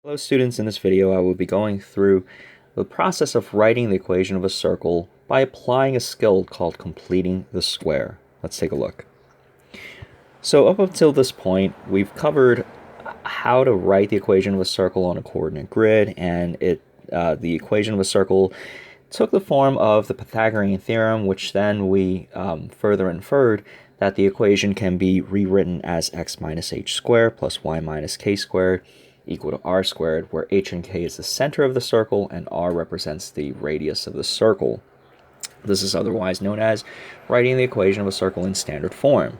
Hello students, in this video I will be going through the process of writing the equation of a circle by applying a skill called completing the square. Let's take a look. So up until this point we've covered how to write the equation of a circle on a coordinate grid, and the equation of a circle took the form of the Pythagorean theorem, which then we further inferred that the equation can be rewritten as x minus h squared plus y minus k squared equal to r squared, where h and k is the center of the circle and r represents the radius of the circle. This is otherwise known as writing the equation of a circle in standard form.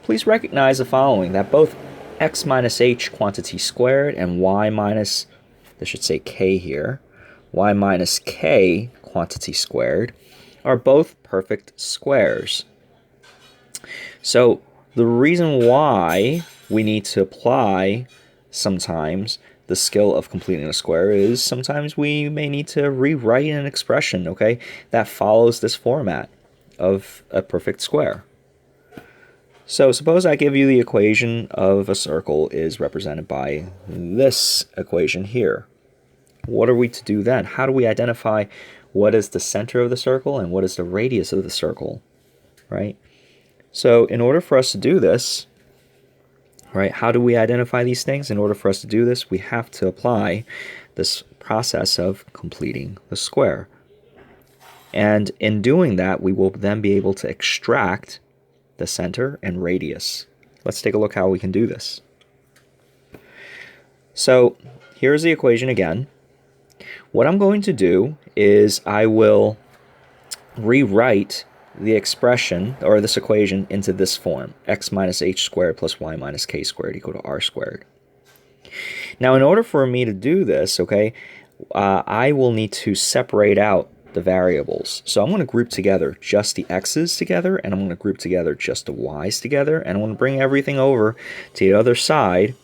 Please recognize the following, that both x minus h quantity squared and y minus, this should say k here, y minus k quantity squared are both perfect squares. So the reason why we need to apply sometimes the skill of completing a square is sometimes we may need to rewrite an expression, okay, that follows this format of a perfect square. So suppose I give you the equation of a circle is represented by this equation here. What are we to do then? How do we identify what is the center of the circle and what is the radius of the circle, right? So in order for us to do this, right, how do we identify these things? In order for us to do this, we have to apply this process of completing the square. And in doing that, we will then be able to extract the center and radius. Let's take a look how we can do this. So here's the equation again. What I'm going to do is I will rewrite the expression, or this equation, into this form, x minus h squared plus y minus k squared equal to r squared. Now in order for me to do this, okay, I will need to separate out the variables. So I'm going to group together just the x's together, and I'm going to group together just the y's together, and I'm going to bring everything over to the other side,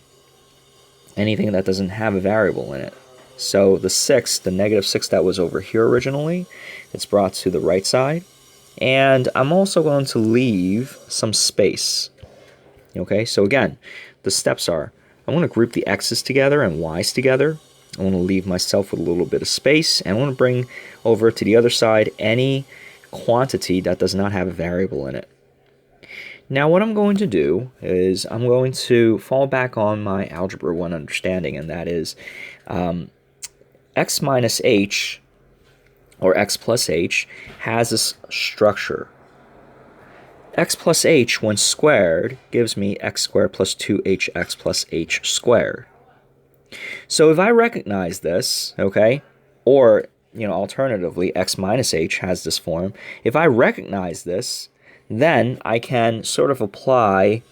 anything that doesn't have a variable in it. So the 6, the negative 6 that was over here originally, it's brought to the right side. And I'm also going to leave some space. Okay, so again, the steps are, I want to group the x's together and y's together. I want to leave myself with a little bit of space, and I want to bring over to the other side any quantity that does not have a variable in it. Now what I'm going to do is I'm going to fall back on my Algebra 1 understanding, and that is x minus h, or x plus h, has this structure. X plus h, when squared, gives me x squared plus 2hx plus h squared. So if I recognize this, okay, or, alternatively, x minus h has this form, if I recognize this, then I can sort of apply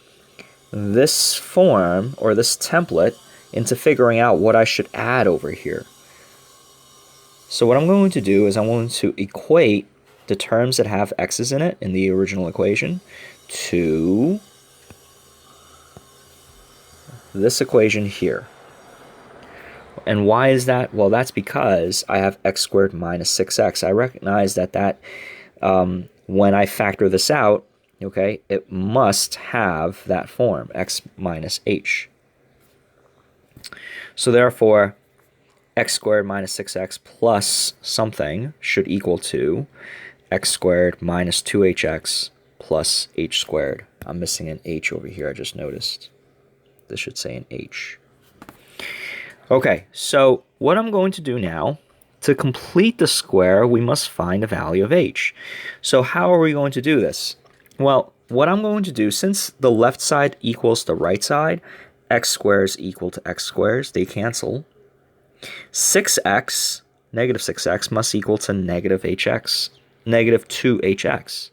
this form, or this template, into figuring out what I should add over here. So what I'm going to do is I'm going to equate the terms that have x's in it in the original equation to this equation here. And why is that? Well, that's because I have x squared minus 6x. I recognize that when I factor this out, okay, it must have that form, x minus h. So therefore, x squared minus 6x plus something should equal to x squared minus 2hx plus h squared. I'm missing an h over here, I just noticed. This should say an h. Okay, so what I'm going to do now, to complete the square, we must find the value of h. So how are we going to do this? Well, what I'm going to do, since the left side equals the right side, x squares equal to x squares, they cancel. 6x, negative 6x, must equal to negative hx, negative 2hx.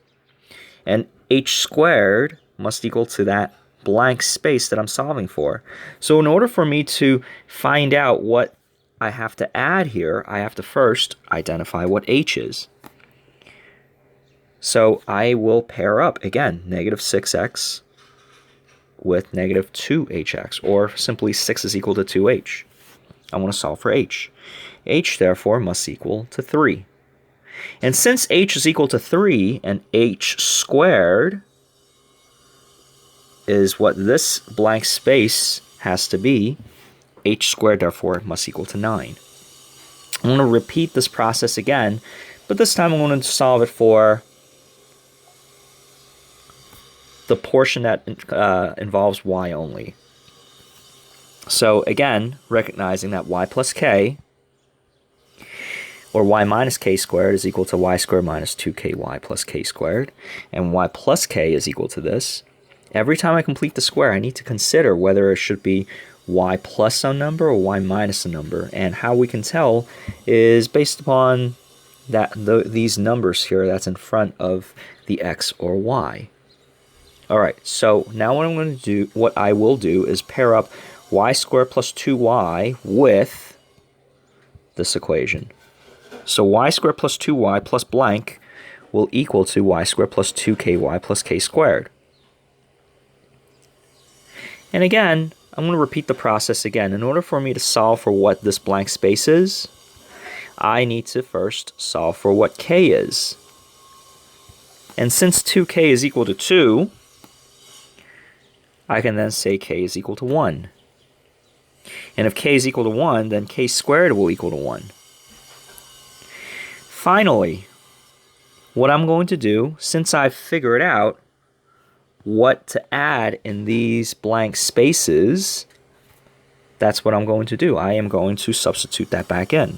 And h squared must equal to that blank space that I'm solving for. So in order for me to find out what I have to add here, I have to first identify what h is. So I will pair up, again, negative 6x with negative 2hx, or simply 6 is equal to 2h. I want to solve for h. H, therefore, must equal to 3. And since h is equal to 3, and h squared is what this blank space has to be h squared, therefore it must equal to 9. I'm going to repeat this process again, but this time I'm going to solve it for the portion that involves y only. So again, recognizing that y plus k, or y minus k squared, is equal to y squared minus 2ky plus k squared, and y plus k is equal to this. Every time I complete the square, I need to consider whether it should be y plus some number or y minus a number, and how we can tell is based upon these numbers here that's in front of the x or y. Alright, so now what I will do is pair up y squared plus 2y with this equation. So y squared plus 2y plus blank will equal to y squared plus 2ky plus k squared. And again, I'm going to repeat the process again. In order for me to solve for what this blank space is, I need to first solve for what k is. And since 2k is equal to 2, I can then say k is equal to 1. And if k is equal to 1, then k squared will equal to 1. Finally, what I'm going to do, since I've figured out what to add in these blank spaces, that's what I'm going to do. I am going to substitute that back in.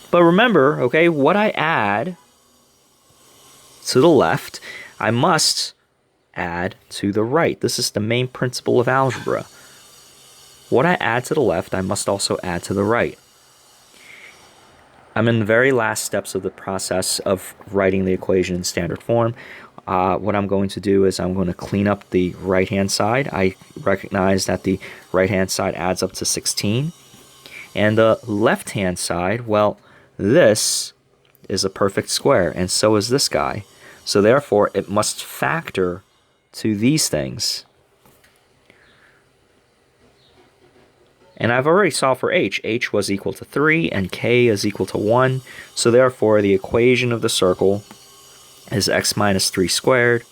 But remember, okay, what I add to the left, I must add to the right. This is the main principle of algebra. What I add to the left, I must also add to the right. I'm in the very last steps of the process of writing the equation in standard form. What I'm going to do is I'm going to clean up the right-hand side. I recognize that the right-hand side adds up to 16. And the left-hand side, well, this is a perfect square, and so is this guy. So therefore, it must factor to these things. And I've already solved for h. H was equal to 3 and k is equal to 1. So therefore, the equation of the circle is x minus 3 squared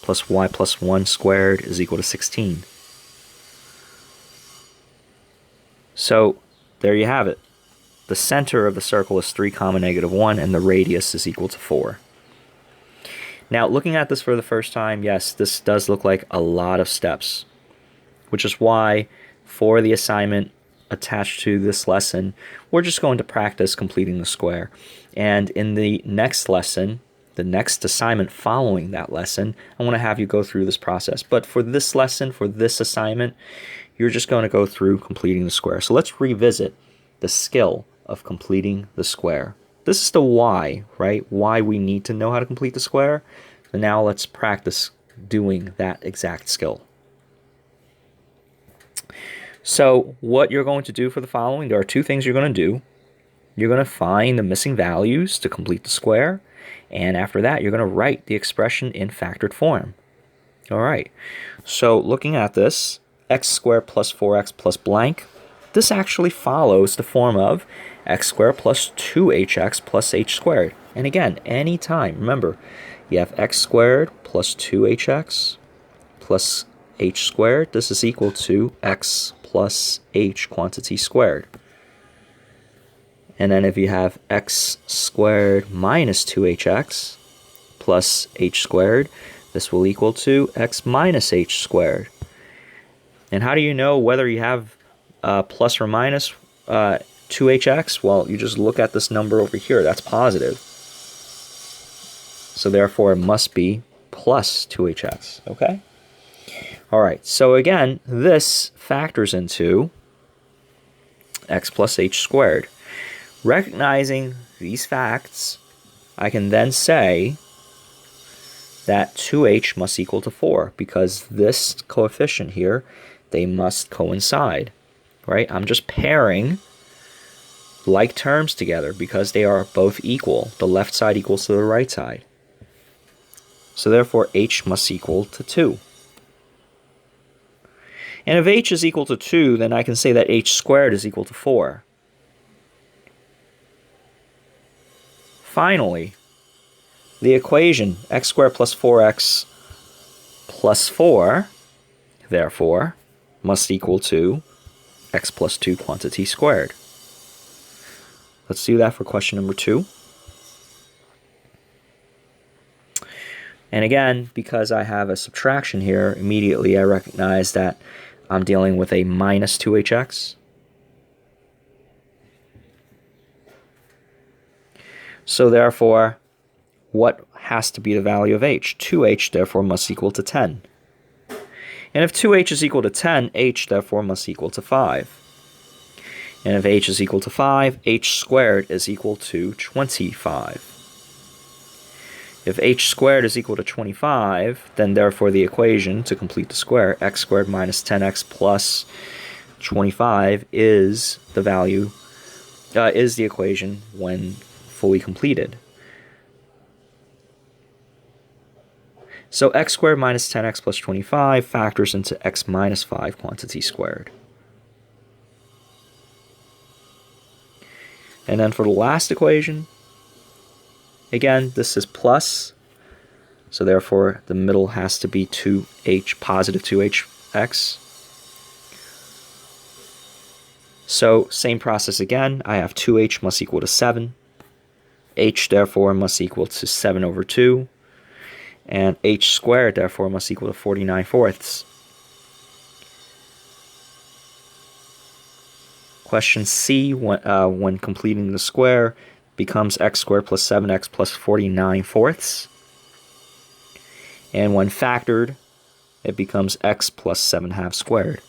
plus y plus 1 squared is equal to 16. So there you have it. The center of the circle is 3 comma negative 1, and the radius is equal to 4. Now, looking at this for the first time, yes, this does look like a lot of steps, which is why for the assignment attached to this lesson, we're just going to practice completing the square. And in the next lesson, the next assignment following that lesson, I want to have you go through this process. But for this lesson, for this assignment, you're just going to go through completing the square. So let's revisit the skill of completing the square. This is the why, right? Why we need to know how to complete the square. And now let's practice doing that exact skill. So what you're going to do for the following, there are two things you're going to do. You're going to find the missing values to complete the square. And after that, you're going to write the expression in factored form. All right. So looking at this, x squared plus 4x plus blank, this actually follows the form of x squared plus 2hx plus h squared. And again, anytime, remember, you have x squared plus 2hx plus h squared. This is equal to x plus h quantity squared. And then if you have x squared minus 2hx plus h squared, this will equal to x minus h squared. And how do you know whether you have plus or minus 2hx? Well, you just look at this number over here. That's positive. So therefore, it must be plus 2hx. Okay? All right. So again, this factors into x plus h squared. Recognizing these facts, I can then say that 2h must equal to 4 because this coefficient here, they must coincide, right? I'm just pairing like terms together because they are both equal. The left side equals to the right side. So therefore, h must equal to 2. And if h is equal to 2, then I can say that h squared is equal to 4. Finally, the equation x squared plus 4x plus 4, therefore, must equal to x plus 2 quantity squared. Let's do that for question number 2. And again, because I have a subtraction here, immediately I recognize that I'm dealing with a minus 2hx. So therefore, what has to be the value of h? 2h therefore must equal to 10. And if 2h is equal to 10, h therefore must equal to 5. And if h is equal to 5, h squared is equal to 25. If h squared is equal to 25, then therefore the equation, to complete the square, x squared minus 10x plus 25 is the value, is the equation when fully completed. So x squared minus 10x plus 25 factors into x minus 5 quantity squared. And then for the last equation, again, this is plus, so therefore the middle has to be 2h, positive 2hx. So same process again, I have 2h must equal to 7. H therefore must equal to 7 over 2. And h squared therefore must equal to 49/4. Question C, when completing the square, becomes x squared plus 7x plus 49/4. And when factored, it becomes x plus 7/2 squared.